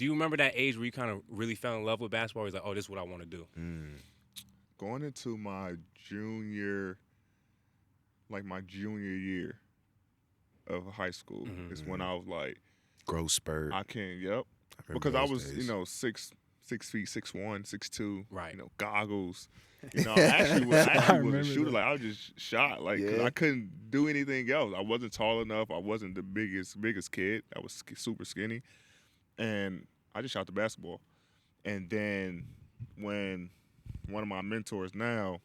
Do you remember that age where you kind of really fell in love with basketball? He's like, oh, this is what I want to do. Going into my junior year of high school is when I was like, growth spurt. I can't. Yep. I Because I those was, days. 6 feet, 6'1", 6'2", Right. Goggles. I actually was a remember shooter. that. Like I was just shot. Like 'cause Yeah. I couldn't do anything else. I wasn't tall enough. I wasn't the biggest kid. I was super skinny, and I just shot the basketball. And then when one of my mentors now,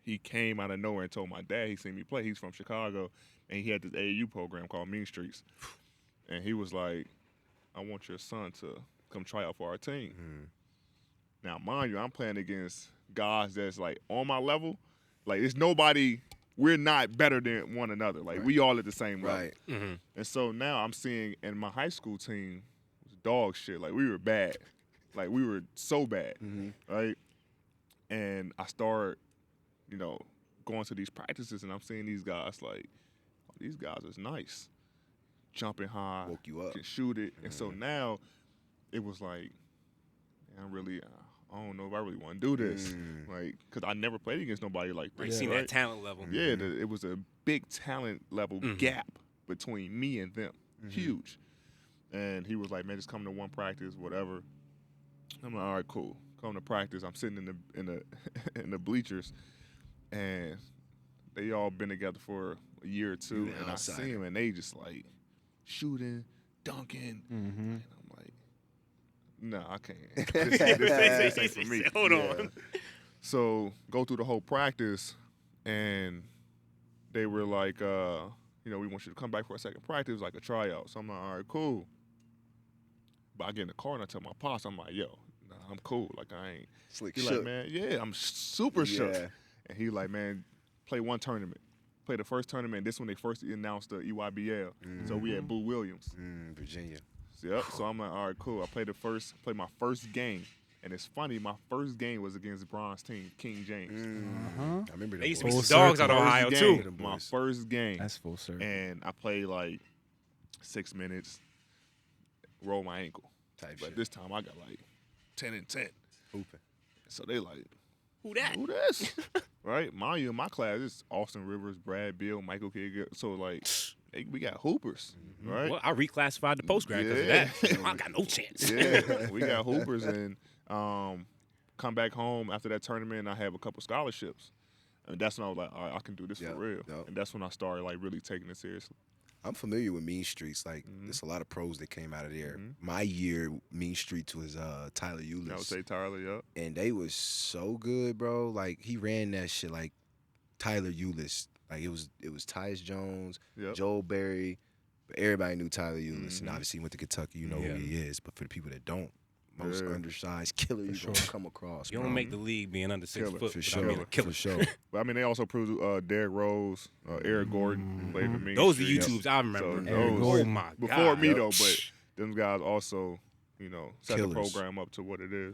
he came out of nowhere and told my dad he seen me play. He's from Chicago, and he had this AAU program called Mean Streets, and he was like, I want your son to come try out for our team. Now, mind you, I'm playing against guys that's like on my level. Like, there's nobody. We're not better than one another. Like, we all at the same level. Right. And so now I'm seeing, and my high school team was dog shit. Like, we were bad. Like, we were so bad, right? And I start, going to these practices, and I'm seeing these guys like, oh, these guys is nice. Jumping high. Woke you up. Can shoot it. And so now it was like, I don't know if I really want to do this. Like, because I never played against nobody like Right. this. Seen right? that talent level. Yeah, it was a big talent level gap between me and them. Huge. And he was like, man, just come to one practice, whatever. I'm like, all right, cool. Come to practice. I'm sitting in the in the bleachers, and they all been together for a year or two, and I see them, and they just like shooting, dunking, and I'm like, no, I can't. This ain't for me. Hold on. So go through the whole practice, and they were like, we want you to come back for a second practice, like a tryout. So I'm like, all right, cool. But I get in the car and I tell my pops, I'm like, yo, nah, I'm cool. Like, I ain't. Slick He shook. like, man, yeah, I'm super shook. Yeah. And he like, man, play one tournament. Play the first tournament. This when they first announced the EYBL. So we had Boo Williams. Virginia. Yep. So I'm like, all right, cool. I played my first game. And it's funny, my first game was against Bron's team, King James. I remember that. They used to be Full some dogs out circle. of Ohio, First too. game, my first game. That's full circle. And I played like 6 minutes, rolled my ankle. But this time I got like 10 and 10. Hooping. So they like, Who that? who this? Right? Mind you, in my class, it's Austin Rivers, Brad Beal, Michael Kidd. So like, we got hoopers, right? Well, I reclassified the post grad because of that. I got no chance. Yeah, we got hoopers, and come back home after that tournament, and I have a couple scholarships. And that's when I was like, all right, I can do this for real. Yep. And that's when I started like really taking it seriously. I'm familiar with Mean Streets. Like, there's a lot of pros that came out of there. My year, Mean Streets was Tyler Eulis. I would say Tyler, yep. And they was so good, bro. Like, he ran that shit like Tyler Eulis. Like, it was Tyus Jones, Yep. Joel Berry, but everybody knew Tyler Eulis. And obviously he went to Kentucky, you know Yeah. who he is. But for the people that don't, most undersized killer you're going to come across, You bro. don't make the league being under 6 Killer, foot For without sure, being a killer. for sure. But I mean, they also proved Derrick Rose, Eric Gordon played the Mean Those are the Streets. YouTubes I remember. So Eric those- Gordon. Oh, my God. Before me, Yep. though, but them guys also, set Killers. the program up to what it is.